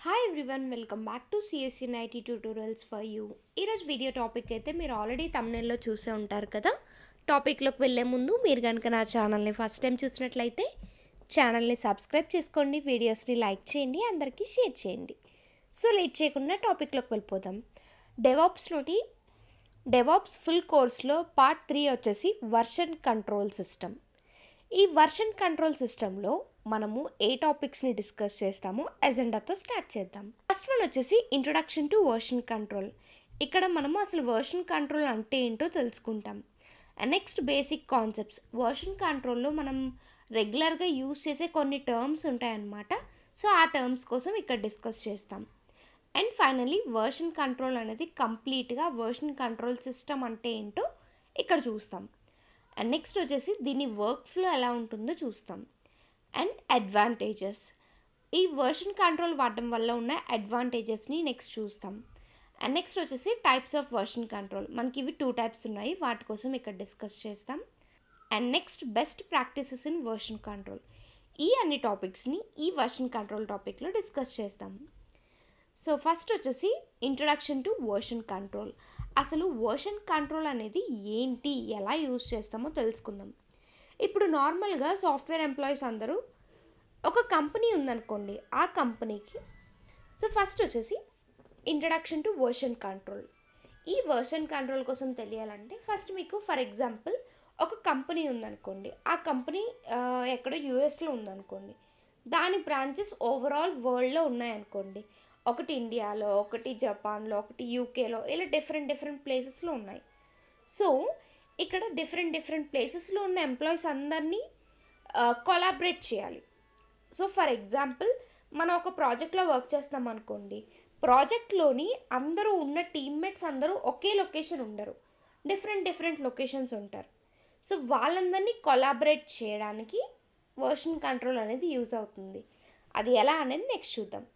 Hi everyone, welcome back to CSC ninety tutorials for you. ఈరోజు video topic అయితే మీరు already తమ్నెల్లో చూసే ఉంటారు కదా. టాపిక్లోకి వెళ్ళే ముందు మీరు కనుక నా ఛానల్ని ఫస్ట్ టైం చూసినట్లయితే ఛానల్ని సబ్స్క్రైబ్ చేసుకోండి, వీడియోస్ని లైక్ చేయండి, అందరికీ షేర్ చేయండి. సో లేట్ చేయకుండా టాపిక్లోకి వెళ్ళిపోదాం. డెవాప్స్ ఫుల్ కోర్స్లో పార్ట్ 3 వచ్చేసి వర్షన్ కంట్రోల్ సిస్టమ్. ఈ వర్షన్ కంట్రోల్ సిస్టంలో మనము ఏ టాపిక్స్ని డిస్కస్ చేస్తామో ఎజెండాతో స్టార్ట్ చేద్దాం. ఫస్ట్ వన్ వచ్చేసి ఇంట్రొడక్షన్ టు వర్షన్ కంట్రోల్. ఇక్కడ మనము అసలు వర్షన్ కంట్రోల్ అంటే ఏంటో తెలుసుకుంటాం. Next basic concepts. వర్షన్ కంట్రోల్లో మనం రెగ్యులర్గా యూజ్ చేసే కొన్ని టర్మ్స్ ఉంటాయన్నమాట. సో ఆ టర్మ్స్ కోసం ఇక్కడ డిస్కస్ చేస్తాం. అండ్ ఫైనలీ వర్షన్ కంట్రోల్ అనేది కంప్లీట్గా వర్షన్ కంట్రోల్ సిస్టమ్ అంటే ఏంటో ఇక్కడ చూస్తాం. అండ్ నెక్స్ట్ వచ్చేసి దీని వర్క్ ఫ్లో ఎలా ఉంటుందో చూస్తాం. అండ్ అడ్వాంటేజెస్, ఈ వర్షన్ కంట్రోల్ వాడడం వల్ల ఉన్న అడ్వాంటేజెస్ని నెక్స్ట్ చూస్తాం. అండ్ నెక్స్ట్ వచ్చేసి టైప్స్ ఆఫ్ వర్షన్ కంట్రోల్. మనకి ఇవి 2 టైప్స్ ఉన్నాయి, వాటి కోసం ఇక్కడ డిస్కస్ చేస్తాం. And next best practices in version control. ఈ అన్ని టాపిక్స్ని ఈ వర్షన్ కంట్రోల్ టాపిక్లో డిస్కస్ చేస్తాం. సో ఫస్ట్ వచ్చేసి ఇంట్రడక్షన్ టు వర్షన్ కంట్రోల్. అసలు వర్షన్ కంట్రోల్ అనేది ఏంటి, ఎలా యూజ్ చేస్తామో తెలుసుకుందాం. ఇప్పుడు నార్మల్గా సాఫ్ట్వేర్ ఎంప్లాయీస్ అందరూ ఒక కంపెనీ ఉందనుకోండి, ఆ కంపెనీకి సో ఫస్ట్ వచ్చేసి ఇంట్రడక్షన్ టు వర్షన్ కంట్రోల్. ఈ వర్షన్ కంట్రోల్ కోసం తెలియాలంటే ఫస్ట్ మీకు ఫర్ ఎగ్జాంపుల్ ఒక కంపెనీ ఉందనుకోండి, ఆ కంపెనీ ఎక్కడో యూఎస్లో ఉందనుకోండి, దాని బ్రాంచెస్ ఓవరాల్ వరల్డ్లో ఉన్నాయనుకోండి. ఒకటి ఇండియాలో, ఒకటి జపాన్లో, ఒకటి యూకేలో, ఇలా డిఫరెంట్ ప్లేసెస్లో ఉన్నాయి. సో ఇక్కడ డిఫరెంట్ ప్లేసెస్లో ఉన్న ఎంప్లాయీస్ అందరినీ కొలాబరేట్ చేయాలి. సో ఫర్ ఎగ్జాంపుల్ మనం ఒక ప్రాజెక్ట్లో వర్క్ చేస్తాం అనుకోండి, ప్రాజెక్ట్లోని అందరూ ఉన్న టీమ్మేట్స్ అందరూ ఒకే లొకేషన్ ఉండరు, డిఫరెంట్ లొకేషన్స్ ఉంటారు. సో వాళ్ళందరినీ కొలాబరేట్ చేయడానికి వర్షన్ కంట్రోల్ అనేది యూజ్ అవుతుంది. అది ఎలా అనేది నెక్స్ట్ చూద్దాం.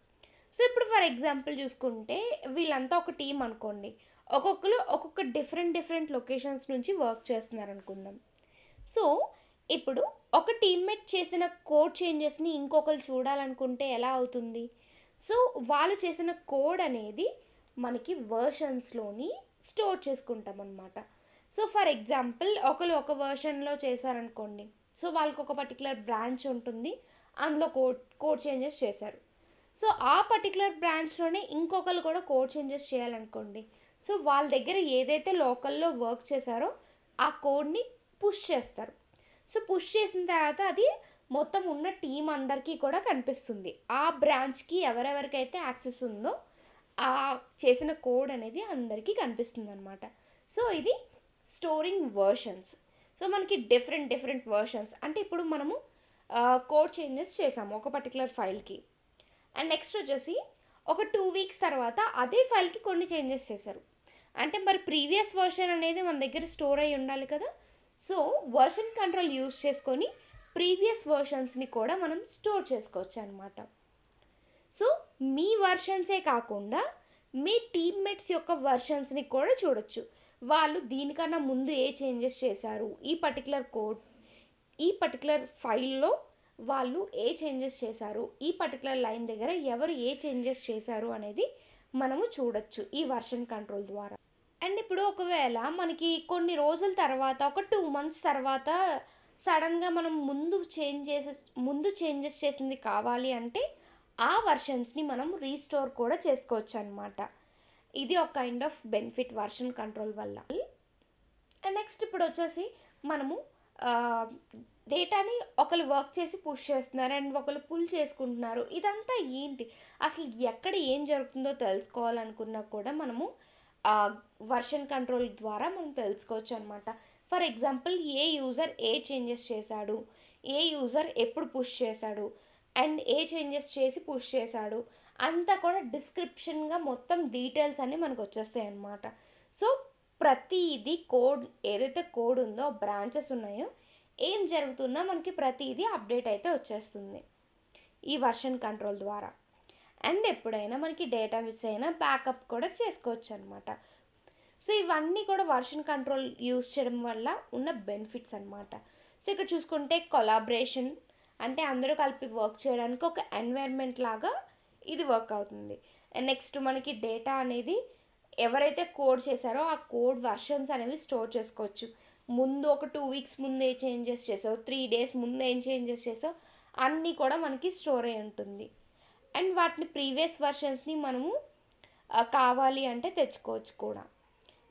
సో ఇప్పుడు ఫర్ ఎగ్జాంపుల్ చూసుకుంటే వీళ్ళంతా ఒక టీం అనుకోండి, ఒక్కొక్కరు ఒక్కొక్క డిఫరెంట్ లొకేషన్స్ నుంచి వర్క్ చేస్తున్నారు అనుకుందాం. సో ఇప్పుడు ఒక టీమ్మేట్ చేసిన కోడ్ చేంజెస్ని ఇంకొకరు చూడాలనుకుంటే ఎలా అవుతుంది? సో వాళ్ళు చేసిన కోడ్ అనేది మనకి వర్షన్స్లోని స్టోర్ చేసుకుంటాం అన్నమాట. సో ఫర్ ఎగ్జాంపుల్ ఒకరు ఒక వర్షన్లో చేశారనుకోండి, సో వాళ్ళకి ఒక పర్టికులర్ బ్రాంచ్ ఉంటుంది, అందులో కోడ్ చేంజెస్ చేశారు. సో ఆ పర్టికులర్ బ్రాంచ్లోనే ఇంకొకరు కూడా కోడ్ చేంజెస్ చేయాలనుకోండి, సో వాళ్ళ దగ్గర ఏదైతే లోకల్లో వర్క్ చేశారో ఆ కోడ్ని పుష్ చేస్తారు. సో పుష్ చేసిన తర్వాత అది మొత్తం ఉన్న టీం అందరికీ కూడా కనిపిస్తుంది. ఆ బ్రాంచ్కి ఎవరెవరికైతే యాక్సెస్ ఉందో ఆ చేసిన కోడ్ అనేది అందరికీ కనిపిస్తుంది అనమాట. సో ఇది స్టోరింగ్ వర్షన్స్. సో మనకి డిఫరెంట్ వర్షన్స్ అంటే ఇప్పుడు మనము కోడ్ చేంజెస్ చేసాము ఒక పర్టికులర్ ఫైల్కి. అండ్ నెక్స్ట్ వచ్చేసి ఒక 2 వీక్స్ తర్వాత అదే ఫైల్కి కొన్ని చేంజెస్ చేశారు అంటే మరి ప్రీవియస్ వర్షన్ అనేది మన దగ్గర స్టోర్ అయ్యి ఉండాలి కదా. సో వర్షన్ కంట్రోల్ యూజ్ చేసుకొని ప్రీవియస్ వర్షన్స్ని కూడా మనం స్టోర్ చేసుకోవచ్చు అనమాట. సో మీ వర్షన్సే కాకుండా మీ టీమ్మేట్స్ యొక్క వర్షన్స్ని కూడా చూడొచ్చు. వాళ్ళు దీనికన్నా ముందు ఏ చేంజెస్ చేశారు, ఈ పర్టికులర్ ఫైల్లో వాళ్ళు ఏ చేంజెస్ చేశారు, ఈ పర్టికులర్ లైన్ దగ్గర ఎవరు ఏ చేంజెస్ చేశారు అనేది మనము చూడొచ్చు ఈ వర్షన్ కంట్రోల్ ద్వారా. అండ్ ఇప్పుడు ఒకవేళ మనకి కొన్ని రోజుల తర్వాత ఒక 2 మంత్స్ తర్వాత సడన్గా మనం ముందు చేంజెస్ చేసింది కావాలి అంటే ఆ వర్షన్స్ని మనం రీస్టోర్ కూడా చేసుకోవచ్చు అనమాట. ఇది ఒక kind of benefit version control వల్ల. అండ్ నెక్స్ట్ ఇప్పుడు వచ్చేసి మనము డేటాని ఒకరు వర్క్ చేసి పుష్ చేస్తున్నారు అండ్ ఒకరు పుల్ చేసుకుంటున్నారు. ఇదంతా ఏంటి, అసలు ఎక్కడ ఏం జరుగుతుందో తెలుసుకోవాలనుకున్నా కూడా మనము వర్షన్ కంట్రోల్ ద్వారా మనం తెలుసుకోవచ్చు అనమాట. For example A user A changes చేశాడు, ఏ యూజర్ ఎప్పుడు పుష్ చేశాడు అండ్ ఏ చేంజెస్ చేసి పుష్ చేశాడు అంతా కూడా డిస్క్రిప్షన్గా మొత్తం డీటెయిల్స్ అన్నీ మనకు వచ్చేస్తాయి అన్నమాట. సో ప్రతిదీ కోడ్ ఏదైతే కోడ్ ఉందో బ్రాంచెస్ ఉన్నాయో ఏం జరుగుతున్నా మనకి ప్రతిదీ అప్డేట్ అయితే వచ్చేస్తుంది ఈ వర్షన్ కంట్రోల్ ద్వారా. అండ్ ఎప్పుడైనా మనకి డేటా మిస్ అయినా బ్యాకప్ కూడా చేసుకోవచ్చు అనమాట. సో ఇవన్నీ కూడా వర్షన్ కంట్రోల్ యూజ్ చేయడం వల్ల ఉన్న బెనిఫిట్స్ అనమాట. సో ఇక్కడ చూసుకుంటే కొలాబరేషన్ అంటే అందరూ కలిపి వర్క్ చేయడానికి ఒక ఎన్వైర్న్మెంట్ లాగా ఇది వర్క్ అవుతుంది. అండ్ నెక్స్ట్ మనకి డేటా అనేది ఎవరైతే కోడ్ చేశారో ఆ కోడ్ వర్షన్స్ అనేవి స్టోర్ చేసుకోవచ్చు. ముందు ఒక 2 వీక్స్ ముందు ఏ చేంజెస్ చేసావు, 3 డేస్ ముందు ఏం చేంజెస్ చేసావు అన్నీ కూడా మనకి స్టోర్ అయి ఉంటుంది. అండ్ వాటిని ప్రీవియస్ వర్షన్స్ని మనము కావాలి అంటే తెచ్చుకోవచ్చు కూడా.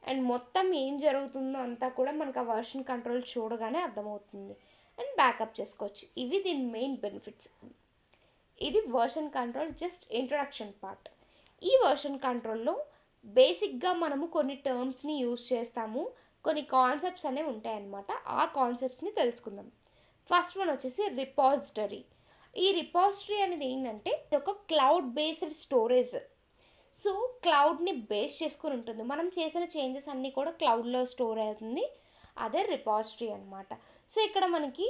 అండ్ మొత్తం ఏం జరుగుతుందో అంతా కూడా మనకు ఆ వర్షన్ కంట్రోల్ చూడగానే అర్థమవుతుంది. అండ్ బ్యాకప్ చేసుకోవచ్చు. ఇవి దీని మెయిన్ బెనిఫిట్స్. ఇది version control just introduction part. ఈ వర్షన్ కంట్రోల్లో బేసిక్గా మనము కొన్ని టర్మ్స్ని యూజ్ చేస్తాము, కొన్ని కాన్సెప్ట్స్ అనేవి ఉంటాయన్నమాట. ఆ కాన్సెప్ట్స్ని తెలుసుకుందాం. ఫస్ట్ వన్ వచ్చేసి రిపాజిటరీ. ఈ రిపాజిటరీ అనేది ఏంటంటే ఒక క్లౌడ్ బేస్డ్ స్టోరేజ్. సో క్లౌడ్ని బేస్ చేసుకుని ఉంటుంది. మనం చేసిన చేంజెస్ అన్నీ కూడా క్లౌడ్లో స్టోర్ అవుతుంది. అదే రిపాజిటరీ అనమాట. సో ఇక్కడ మనకి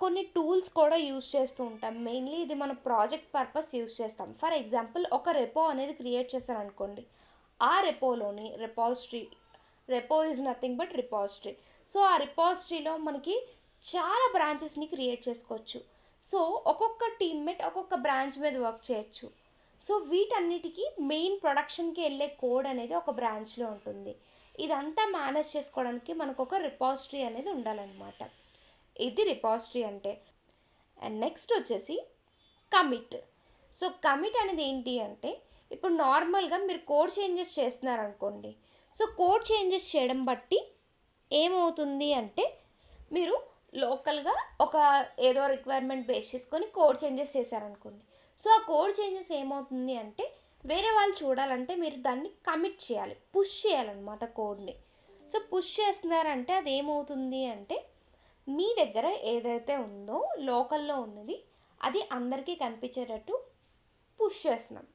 కొన్ని టూల్స్ కూడా యూజ్ చేస్తూ ఉంటాం. మెయిన్లీ ఇది మన ప్రాజెక్ట్ పర్పస్ యూజ్ చేస్తాం. ఫర్ ఎగ్జాంపుల్ ఒక రెపో అనేది క్రియేట్ చేస్తాను అనుకోండి. ఆ రెపోలోని repo is nothing but repository. So ఆ రిపాజిటరీలో మనకి చాలా బ్రాంచెస్ని క్రియేట్ చేసుకోవచ్చు. సో ఒక్కొక్క టీమ్మేట్ ఒక్కొక్క బ్రాంచ్ మీద వర్క్ చేయొచ్చు. సో వీటన్నిటికీ మెయిన్ ప్రొడక్షన్కి వెళ్ళే కోడ్ అనేది ఒక బ్రాంచ్లో ఉంటుంది. ఇదంతా మేనేజ్ చేసుకోవడానికి మనకు ఒక రిపాజిటరీ అనేది ఉండాలన్నమాట. ఇది రిపాజిటరీ అంటే. అండ్ నెక్స్ట్ వచ్చేసి కమిట్. సో కమిట్ అనేది ఏంటి అంటే ఇప్పుడు నార్మల్గా మీరు కోడ్ చేంజెస్ చేస్తున్నారనుకోండి. సో కోడ్ చేంజెస్ చేయడం బట్టి ఏమవుతుంది అంటే మీరు లోకల్గా ఒక ఏదో రిక్వైర్మెంట్ బేస్ చేసుకొని కోడ్ చేంజెస్ చేశారనుకోండి. సో ఆ కోడ్ చేంజెస్ ఏమవుతుంది అంటే వేరే వాళ్ళు చూడాలంటే మీరు దాన్ని కమిట్ చేయాలి, పుష్ చేయాలన్నమాట కోడ్ని. సో పుష్ చేస్తున్నారంటే అది ఏమవుతుంది అంటే మీ దగ్గర ఏదైతే ఉందో లోకల్లో ఉన్నది అది అందరికీ కనిపించేటట్టు పుష్ చేస్తున్నాం.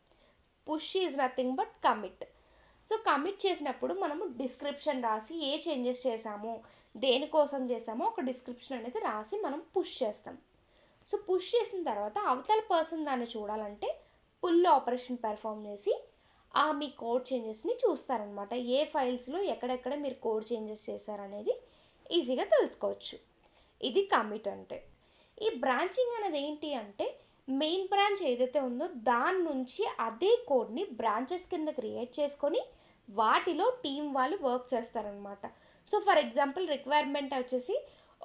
Push is nothing but commit. So commit చేసినప్పుడు మనము డిస్క్రిప్షన్ రాసి ఏ చేంజెస్ చేసామో దేనికోసం చేసామో ఒక డిస్క్రిప్షన్ అనేది రాసి మనం పుష్ చేస్తాం. సో పుష్ చేసిన తర్వాత అవతల పర్సన్ దాన్ని చూడాలంటే పుల్ ఆపరేషన్ పెర్ఫామ్ చేసి మీ కోడ్ చేంజెస్ని చూస్తారనమాట. ఏ ఫైల్స్లో ఎక్కడెక్కడ మీరు కోడ్ చేంజెస్ చేశారనేది ఈజీగా తెలుసుకోవచ్చు. ఇది కమిట్ అంటే. ఈ బ్రాంచింగ్ అనేది ఏంటి అంటే మెయిన్ బ్రాంచ్ ఏదైతే ఉందో దాని నుంచి అదే కోడ్ని బ్రాంచెస్ కింద క్రియేట్ చేసుకొని వాటిలో టీం వాళ్ళు వర్క్ చేస్తారనమాట. సో ఫర్ ఎగ్జాంపుల్ రిక్వైర్మెంట్ వచ్చేసి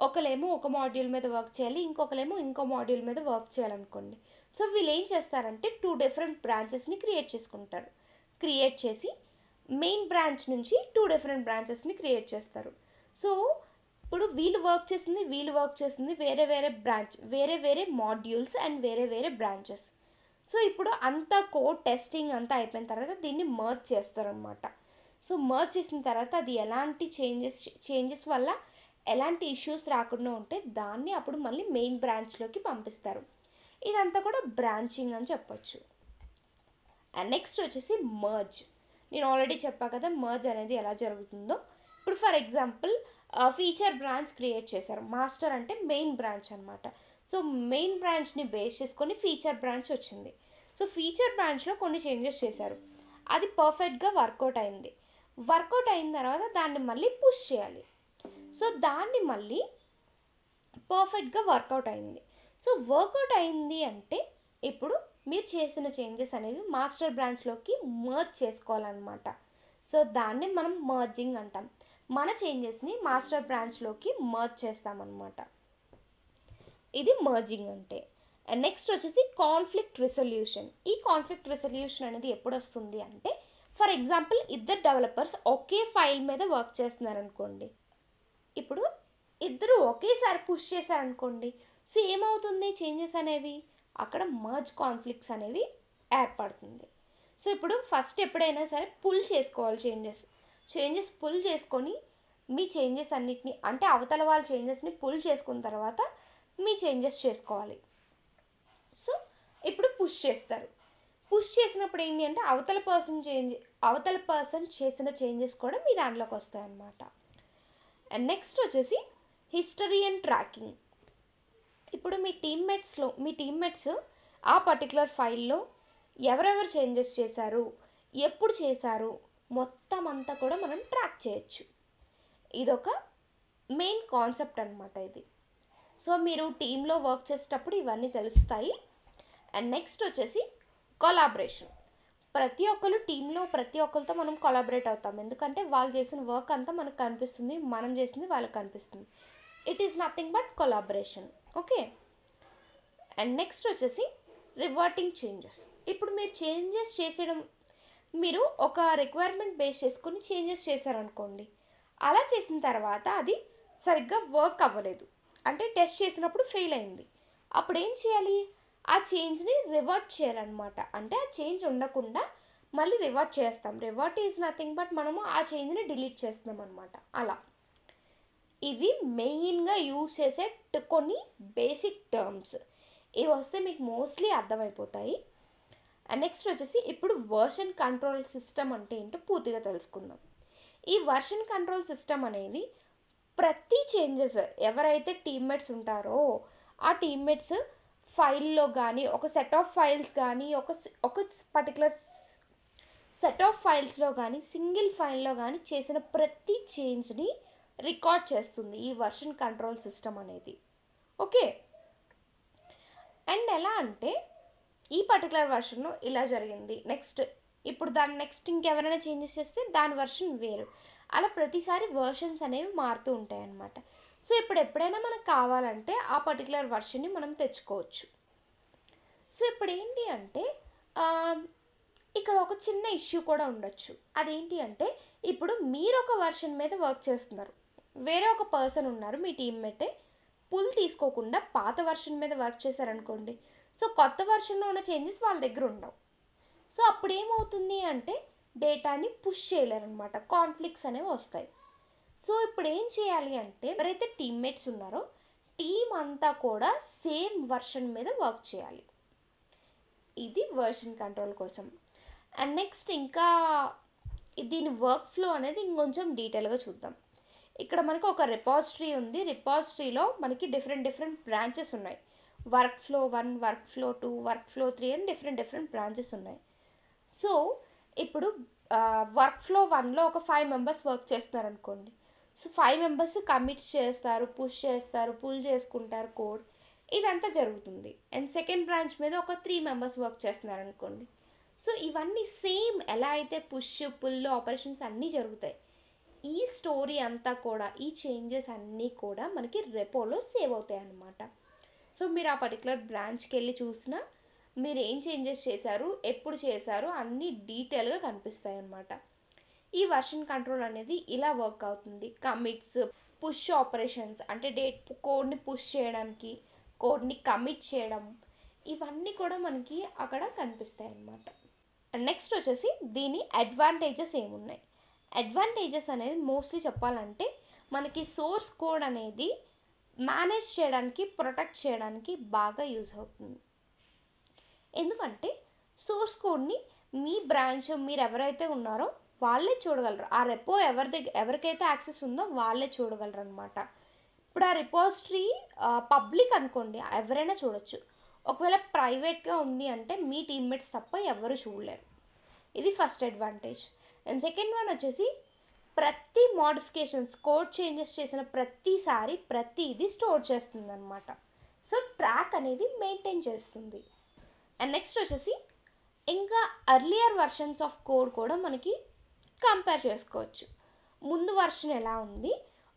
ఒకలేమో ఒక మాడ్యూల్ మీద వర్క్ చేయాలి, ఇంకొకలేమో ఇంకో మాడ్యూల్ మీద వర్క్ చేయాలనుకోండి. సో వీళ్ళు ఏం చేస్తారంటే 2 డిఫరెంట్ బ్రాంచెస్ని క్రియేట్ చేసుకుంటారు. క్రియేట్ చేసి మెయిన్ బ్రాంచ్ నుంచి 2 డిఫరెంట్ బ్రాంచెస్ని క్రియేట్ చేస్తారు. సో ఇప్పుడు వీళ్ళు వర్క్ చేసింది వేరే వేరే బ్రాంచ్, వేరే వేరే మాడ్యూల్స్ అండ్ వేరే వేరే బ్రాంచెస్. సో ఇప్పుడు అంతా కోడ్ టెస్టింగ్ అంతా అయిపోయిన తర్వాత దీన్ని మర్జ్ చేస్తారనమాట. సో మర్జ్ చేసిన తర్వాత అది ఎలాంటి చేంజెస్ వల్ల ఎలాంటి ఇష్యూస్ రాకుండా ఉంటే దాన్ని అప్పుడు మళ్ళీ మెయిన్ బ్రాంచ్లోకి పంపిస్తారు. ఇదంతా కూడా బ్రాంచింగ్ అని చెప్పొచ్చు. అండ్ నెక్స్ట్ వచ్చేసి మర్జ్. నేను ఆల్రెడీ చెప్పా కదా మర్జ్ అనేది ఎలా జరుగుతుందో. ఇప్పుడు for example feature branch create చేశారు. మాస్టర్ అంటే మెయిన్ బ్రాంచ్ అనమాట. సో మెయిన్ బ్రాంచ్ని బేస్ చేసుకొని ఫీచర్ బ్రాంచ్ వచ్చింది. సో ఫీచర్ బ్రాంచ్లో కొన్ని చేంజెస్ చేశారు. అది పర్ఫెక్ట్గా వర్కౌట్ అయింది. వర్కౌట్ అయిన తర్వాత దాన్ని మళ్ళీ పుష్ చేయాలి. సో దాన్ని మళ్ళీ పర్ఫెక్ట్గా వర్కౌట్ అయింది. సో వర్కౌట్ అయింది అంటే ఇప్పుడు మీరు చేసిన చేంజెస్ అనేవి మాస్టర్ బ్రాంచ్లోకి మర్జ్ చేసుకోవాలన్నమాట. సో దాన్ని మనం మర్జింగ్ అంటాం. మన చేంజెస్ని మాస్టర్ బ్రాంచ్లోకి మర్జ్ చేస్తామన్నమాట. ఇది మర్జింగ్ అంటే. అండ్ నెక్స్ట్ వచ్చేసి కాన్ఫ్లిక్ట్ రిజల్యూషన్. ఈ కాన్ఫ్లిక్ట్ రిజల్యూషన్ అనేది ఎప్పుడు వస్తుంది అంటే ఫర్ ఎగ్జాంపుల్ ఇద్దరు డెవలపర్స్ ఒకే ఫైల్ మీద వర్క్ చేస్తున్నారనుకోండి. ఇప్పుడు ఇద్దరు ఒకేసారి పుష్ చేశారనుకోండి. సో ఏమవుతుంది చేంజెస్ అనేవి అక్కడ మర్జ్ కాన్ఫ్లిక్ట్స్ అనేవి ఏర్పడుతుంది. సో ఇప్పుడు ఫస్ట్ ఎప్పుడైనా సరే పుల్ చేసుకోవాలి చేంజెస్ పుల్ చేసుకొని మీ చేంజెస్ అన్నిటిని అంటే అవతల వాళ్ళ చేంజెస్ని పుల్ చేసుకున్న తర్వాత మీ చేంజెస్ చేసుకోవాలి. సో ఇప్పుడు పుష్ చేస్తారు. పుష్ చేసినప్పుడు ఏంటి అంటే అవతల పర్సన్ చేసిన చేంజెస్ కూడా మీ దాంట్లోకి వస్తాయి అన్నమాట. అండ్ నెక్స్ట్ వచ్చేసి హిస్టరీ అండ్ ట్రాకింగ్. ఇప్పుడు మీ టీమ్మేట్స్ ఆ పర్టికులర్ ఫైల్లో ఎవరెవరు చేంజెస్ చేశారు, ఎప్పుడు చేశారు మొత్తం అంతా కూడా మనం ట్రాక్ చేయొచ్చు. ఇదొక మెయిన్ కాన్సెప్ట్ అనమాట ఇది. సో మీరు టీంలో వర్క్ చేసేటప్పుడు ఇవన్నీ తెలుస్తాయి. అండ్ నెక్స్ట్ వచ్చేసి కొలాబరేషన్. ప్రతి ఒక్కరు టీంలో ప్రతి ఒక్కరితో మనం కొలాబరేట్ అవుతాం, ఎందుకంటే వాళ్ళు చేసిన వర్క్ అంతా మనకు కనిపిస్తుంది, మనం చేసింది వాళ్ళకి కనిపిస్తుంది. It is nothing but collaboration. Okay. And next వచ్చేసి రివర్టింగ్ చేంజెస్. ఇప్పుడు మీరు చేంజెస్ చేసేయడం, మీరు ఒక రిక్వైర్మెంట్ బేస్ చేసుకుని చేంజెస్ చేశారనుకోండి, అలా చేసిన తర్వాత అది సరిగ్గా వర్క్ అవ్వలేదు, అంటే టెస్ట్ చేసినప్పుడు ఫెయిల్ అయింది. అప్పుడు ఏం చేయాలి? ఆ చేంజ్ని రివర్ట్ చేయాలన్నమాట. అంటే ఆ చేంజ్ ఉండకుండా మళ్ళీ రివర్ట్ చేస్తాం. రివర్ట్ ఈజ్ నథింగ్ బట్ మనము ఆ చేంజ్ని డిలీట్ చేస్తున్నాం అనమాట. అలా ఇవి మెయిన్గా యూజ్ చేసే కొన్ని బేసిక్ టర్మ్స్. ఇవి వస్తే మీకు మోస్ట్లీ అర్థమైపోతాయి. అండ్ నెక్స్ట్ వచ్చేసి ఇప్పుడు వర్షన్ కంట్రోల్ సిస్టమ్ అంటే ఏంటో పూర్తిగా తెలుసుకుందాం. ఈ వర్షన్ కంట్రోల్ సిస్టమ్ అనేది ప్రతి చేంజెస్ ఎవరైతే టీమ్మేట్స్ ఉంటారో ఆ టీమ్మేట్స్ ఫైల్లో కానీ, ఒక సెట్ ఆఫ్ ఫైల్స్ కానీ, ఒక పర్టికులర్ సెట్ ఆఫ్ ఫైల్స్లో కానీ, సింగిల్ ఫైల్లో కానీ చేసిన ప్రతి చేంజ్ని రికార్డ్ చేస్తుంది ఈ వర్షన్ కంట్రోల్ సిస్టమ్ అనేది. ఓకే. అండ్ ఎలా అంటే ఈ పర్టికులర్ వర్షన్లో ఇలా జరిగింది, నెక్స్ట్ ఇప్పుడు దాని నెక్స్ట్ ఇంకెవరైనా చేంజెస్ చేస్తే దాని వర్షన్ వేరు, అలా ప్రతిసారి వర్షన్స్ అనేవి మారుతూ ఉంటాయి అన్నమాట. సో ఇప్పుడు ఎప్పుడైనా మనకు కావాలంటే ఆ పర్టికులర్ వర్షన్ని మనం తెచ్చుకోవచ్చు. సో ఇప్పుడు ఏంటి అంటే ఇక్కడ ఒక చిన్న ఇష్యూ కూడా ఉండొచ్చు. అదేంటి అంటే ఇప్పుడు మీరు ఒక వర్షన్ మీద వర్క్ చేస్తున్నారు, వేరే ఒక పర్సన్ ఉన్నారు మీ టీమ్మేటే, పుల్ తీసుకోకుండా పాత వర్షన్ మీద వర్క్ చేశారనుకోండి, సో కొత్త వర్షన్లో ఉన్న చేంజెస్ వాళ్ళ దగ్గర ఉండవు. సో అప్పుడు ఏమవుతుంది అంటే డేటాని పుష్ చేయలేరనమాట, కాన్ఫ్లిక్ట్స్ అనేవి వస్తాయి. సో ఇప్పుడు ఏం చేయాలి అంటే ఎవరైతే టీమ్మేట్స్ ఉన్నారో టీం అంతా కూడా సేమ్ వర్షన్ మీద వర్క్ చేయాలి. ఇది వర్షన్ కంట్రోల్ కోసం. అండ్ నెక్స్ట్ ఇంకా దీని వర్క్ ఫ్లో అనేది ఇంకొంచెం డీటెయిల్గా చూద్దాం. ఇక్కడ మనకు ఒక రిపాజిటరీ ఉంది. రిపాజిటరీలో మనకి డిఫరెంట్ బ్రాంచెస్ ఉన్నాయి. Work flow 1, work flow 2, work flow 3 అని డిఫరెంట్ బ్రాంచెస్ ఉన్నాయి. సో ఇప్పుడు వర్క్ ఫ్లో 1లో ఒక 5 మెంబర్స్ వర్క్ చేస్తున్నారు అనుకోండి. సో 5 మెంబర్స్ కమిట్స్ చేస్తారు, పుష్ చేస్తారు, పుల్ చేసుకుంటారు కోడ్, ఇదంతా జరుగుతుంది. అండ్ సెకండ్ బ్రాంచ్ మీద ఒక 3 మెంబర్స్ వర్క్ చేస్తున్నారు అనుకోండి. సో ఇవన్నీ సేమ్ ఎలా అయితే పుష్ పుల్ ఆపరేషన్స్ అన్నీ జరుగుతాయి, ఈ స్టోరీ అంతా కూడా, ఈ చేంజెస్ అన్నీ కూడా మనకి రెపోలో సేవ్ అవుతాయి అన్నమాట. సో మీరు ఆ పర్టికులర్ బ్రాంచ్కి వెళ్ళి చూసినా మీరు ఏం చేంజెస్ చేశారు, ఎప్పుడు చేశారు అన్నీ డీటెయిల్గా కనిపిస్తాయి అన్నమాట. ఈ వర్షన్ కంట్రోల్ అనేది ఇలా వర్క్ అవుతుంది. కమిట్స్, పుష్ ఆపరేషన్స్ అంటే కోడ్ని పుష్ చేయడానికి, కోడ్ని కమిట్ చేయడం, ఇవన్నీ కూడా మనకి అక్కడ కనిపిస్తాయి అన్నమాట. నెక్స్ట్ వచ్చేసి దీని అడ్వాంటేజెస్ ఏమున్నాయి. అడ్వాంటేజెస్ అనేది మోస్ట్లీ చెప్పాలంటే మనకి సోర్స్ కోడ్ అనేది మేనేజ్ చేయడానికి, ప్రొటెక్ట్ చేయడానికి బాగా యూజ్ అవుతుంది. ఎందుకంటే సోర్స్ కోడ్ని మీ బ్రాంచ్ మీరు ఎవరైతే ఉన్నారో వాళ్ళే చూడగలరు. ఆ రెపో ఎవరికైతే యాక్సెస్ ఉందో వాళ్ళే చూడగలరు అనమాట. ఇప్పుడు ఆ రిపోజిటరీ పబ్లిక్ అనుకోండి, ఎవరైనా చూడొచ్చు. ఒకవేళ ప్రైవేట్గా ఉంది అంటే మీ టీమ్మేట్స్ తప్ప ఎవరు చూడలేరు. ఇది first advantage. And second one వచ్చేసి ప్రతి మోడిఫికేషన్స్, కోడ్ చేంజెస్ చేసిన ప్రతిసారి ప్రతిదీ స్టోర్ చేస్తుంది అనమాట. సో ట్రాక్ అనేది మెయింటైన్ చేస్తుంది. అండ్ నెక్స్ట్ వచ్చేసి ఇంకా అర్లియర్ వర్షన్స్ ఆఫ్ కోడ్ కూడా మనకి కంపేర్ చేసుకోవచ్చు. ముందు వర్షన్ ఎలా ఉంది,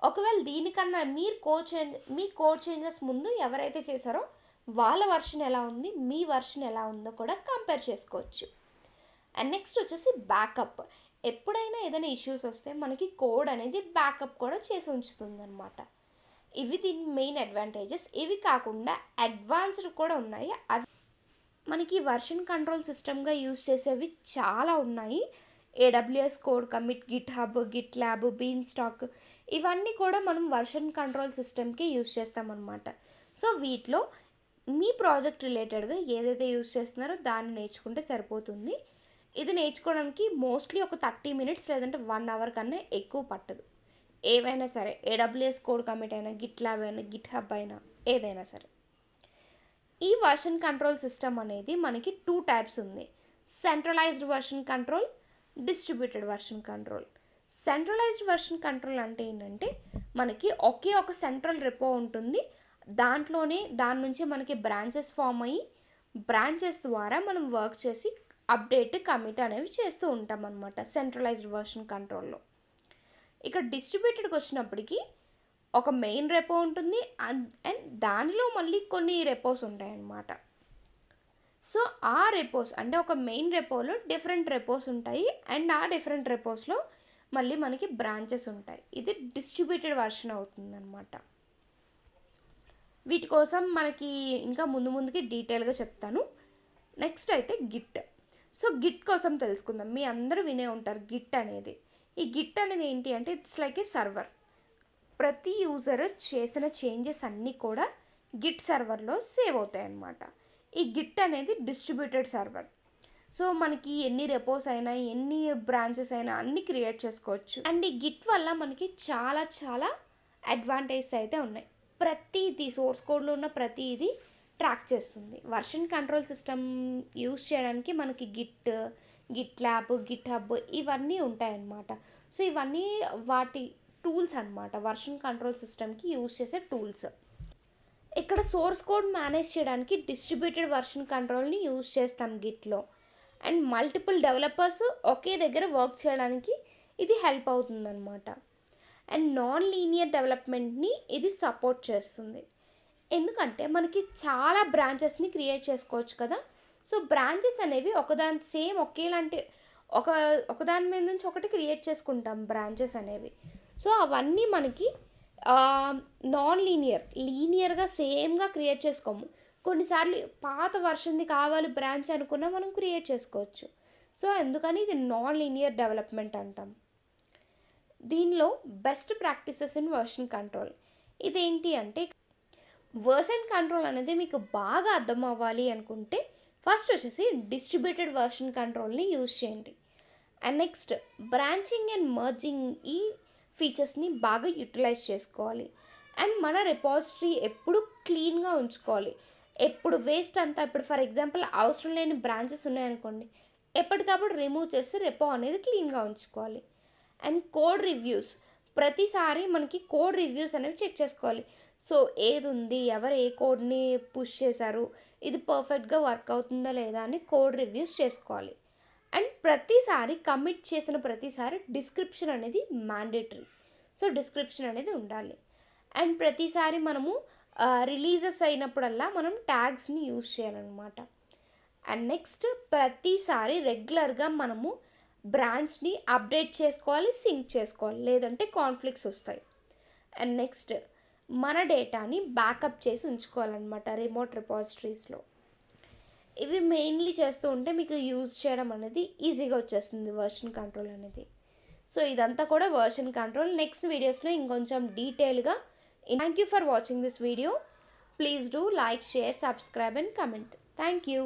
ఒకవేళ దీనికన్నా మీ కోడ్ చేంజెస్ ముందు ఎవరైతే చేశారో వాళ్ళ వర్షన్ ఎలా ఉంది, మీ వర్షన్ ఎలా ఉందో కూడా కంపేర్ చేసుకోవచ్చు. అండ్ నెక్స్ట్ వచ్చేసి బ్యాకప్. ఎప్పుడైనా ఏదైనా ఇష్యూస్ వస్తే మనకి కోడ్ అనేది బ్యాకప్ కూడా చేసి ఉంచుతుంది అనమాట. ఇవి దీని మెయిన్ అడ్వాంటేజెస్. ఇవి కాకుండా అడ్వాన్స్డ్ కూడా ఉన్నాయి. అవి మనకి వర్షన్ కంట్రోల్ సిస్టమ్గా యూజ్ చేసేవి చాలా ఉన్నాయి. AWS code commit, GitHub, GitLab, Beanstalk, ఇవన్నీ కూడా మనం వర్షన్ కంట్రోల్ సిస్టమ్కి యూజ్ చేస్తామన్నమాట. సో వీటిలో మీ ప్రాజెక్ట్ రిలేటెడ్గా ఏదైతే యూజ్ చేస్తున్నారో దాన్ని నేర్చుకుంటే సరిపోతుంది. ఇది నేర్చుకోవడానికి మోస్ట్లీ ఒక 30 మినిట్స్ లేదంటే 1 అవర్ కన్నా ఎక్కువ పట్టదు. ఏవైనా సరే, ఏడబ్ల్యూఎస్ కోడ్ కమిట్ అయినా, గిట్ ల్యాబ్ అయినా, గిట్ హబ్ అయినా, ఏదైనా సరే. ఈ వర్షన్ కంట్రోల్ సిస్టమ్ అనేది మనకి 2 టైప్స్ ఉంది. Centralised version control, distributed version control. Centralised version control అంటే ఏంటంటే మనకి ఒకే ఒక సెంట్రల్ రిపో ఉంటుంది. దాని నుంచి మనకి బ్రాంచెస్ ఫామ్ అయ్యి బ్రాంచెస్ ద్వారా మనం వర్క్ చేసి అప్డేట్ కమిట్ అనేవి చేస్తూ ఉంటాం అనమాట సెంట్రలైజ్డ్ వర్షన్ కంట్రోల్లో. ఇక డిస్ట్రిబ్యూటెడ్కి వచ్చినప్పటికీ ఒక మెయిన్ రెపో ఉంటుంది అండ్ దానిలో మళ్ళీ కొన్ని రెపోస్ ఉంటాయన్నమాట. సో ఆ రెపోస్ అంటే ఒక మెయిన్ రెపోలో డిఫరెంట్ రెపోస్ ఉంటాయి అండ్ ఆ డిఫరెంట్ రెపోస్లో మళ్ళీ మనకి బ్రాంచెస్ ఉంటాయి. ఇది డిస్ట్రిబ్యూటెడ్ వర్షన్ అవుతుందన్నమాట. వీటి కోసం మనకి ఇంకా ముందుకి డీటెయిల్గా చెప్తాను. నెక్స్ట్ అయితే గిట్. సో గిట్ కోసం తెలుసుకుందాం. మీ అందరూ వినే ఉంటారు గిట్ అనేది. ఈ గిట్ అనేది ఏంటి అంటే ఇట్స్ లైక్ ఏ సర్వర్. ప్రతి యూజర్ చేసిన చేంజెస్ అన్నీ కూడా గిట్ సర్వర్లో సేవ్ అవుతాయి అన్నమాట. ఈ గిట్ అనేది డిస్ట్రిబ్యూటెడ్ సర్వర్. సో మనకి ఎన్ని రెపోస్ అయినా ఎన్ని బ్రాంచెస్ అయినా అన్నీ క్రియేట్ చేసుకోవచ్చు. అండ్ ఈ గిట్ వల్ల మనకి చాలా చాలా అడ్వాంటేజెస్ అయితే ఉన్నాయి. ప్రతిదీ సోర్స్ కోడ్లో ఉన్న ప్రతిదీ ట్రాక్ చేస్తుంది. వర్షన్ కంట్రోల్ సిస్టమ్ యూస్ చేయడానికి మనకి గిట్ ల్యాబ్, గిట్ హబ్ ఇవన్నీ ఉంటాయన్నమాట. సో ఇవన్నీ వాటి టూల్స్ అన్నమాట. వర్షన్ కంట్రోల్ సిస్టమ్కి యూస్ చేసే టూల్స్. ఇక్కడ సోర్స్ కోడ్ మేనేజ్ చేయడానికి డిస్ట్రిబ్యూటెడ్ వర్షన్ కంట్రోల్ని యూస్ చేస్తాం గిట్లో. అండ్ మల్టిపుల్ డెవలపర్స్ ఒకే దగ్గర వర్క్ చేయడానికి ఇది హెల్ప్ అవుతుందన్నమాట. అండ్ నాన్ లీనియర్ డెవలప్మెంట్ని ఇది సపోర్ట్ చేస్తుంది. ఎందుకంటే మనకి చాలా బ్రాంచెస్ని క్రియేట్ చేసుకోవచ్చు కదా. సో బ్రాంచెస్ అనేవి ఒకేలాంటి ఒకదాని మీద నుంచి ఒకటి క్రియేట్ చేసుకుంటాం బ్రాంచెస్ అనేవి. సో అవన్నీ మనకి నాన్ లీనియర్గా సేమ్గా క్రియేట్ చేసుకోము. కొన్నిసార్లు పాత వర్షన్ది కావాలి బ్రాంచ్ అనుకున్నా మనం క్రియేట్ చేసుకోవచ్చు. సో అందుకని ఇది నాన్ లీనియర్ డెవలప్మెంట్ అంటాం. దీనిలో best practices in version control. ఇదేంటి అంటే వర్షన్ కంట్రోల్ అనేది మీకు బాగా అర్థం అవ్వాలి అనుకుంటే ఫస్ట్ వచ్చేసి డిస్ట్రిబ్యూటెడ్ వర్షన్ కంట్రోల్ని యూజ్ చేయండి. And next branching and merging ఈ ఫీచర్స్ని బాగా యూటిలైజ్ చేసుకోవాలి. అండ్ మన రిపాజిటరీ ఎప్పుడు క్లీన్గా ఉంచుకోవాలి. ఎప్పుడు వేస్ట్ అంతా ఇప్పుడు ఫర్ ఎగ్జాంపుల్ అవసరం లేని బ్రాంచెస్ ఉన్నాయనుకోండి, ఎప్పటికప్పుడు రిమూవ్ చేసి రెపో అనేది క్లీన్గా ఉంచుకోవాలి. అండ్ కోడ్ రివ్యూస్ ప్రతిసారి మనకి కోడ్ రివ్యూస్ అనేవి చెక్ చేసుకోవాలి. సో ఏది ఉంది, ఎవరు ఏ కోడ్ని పుష్ చేశారు, ఇది పర్ఫెక్ట్గా వర్క్ అవుతుందా లేదా అని కోడ్ రివ్యూస్ చేసుకోవాలి. అండ్ ప్రతిసారి కమిట్ చేసిన ప్రతిసారి డిస్క్రిప్షన్ అనేది మ్యాండేటరీ. సో డిస్క్రిప్షన్ అనేది ఉండాలి. అండ్ ప్రతిసారి మనము రిలీజెస్ అయినప్పుడల్లా మనం ట్యాగ్స్ని యూజ్ చేయాలన్నమాట. అండ్ నెక్స్ట్ ప్రతిసారి రెగ్యులర్గా మనము బ్రాంచ్ని అప్డేట్ చేసుకోవాలి, సింక్ చేసుకోవాలి, లేదంటే కాన్ఫ్లిక్ట్స్ వస్తాయి. అండ్ నెక్స్ట్ మన డేటాని బ్యాకప్ చేసి ఉంచుకోవాలన్నమాట రిమోట్ రిపాజిటరీస్లో. ఇవి మెయిన్లీ చేస్తూ ఉంటే మీకు యూజ్ చేయడం అనేది ఈజీగా వచ్చేస్తుంది వర్షన్ కంట్రోల్ అనేది. సో ఇదంతా కూడా వర్షన్ కంట్రోల్. నెక్స్ట్ వీడియోస్లో ఇంకొంచెం డీటెయిల్గా. Thank you for watching this video. Please do like, share, subscribe and comment. Thank you.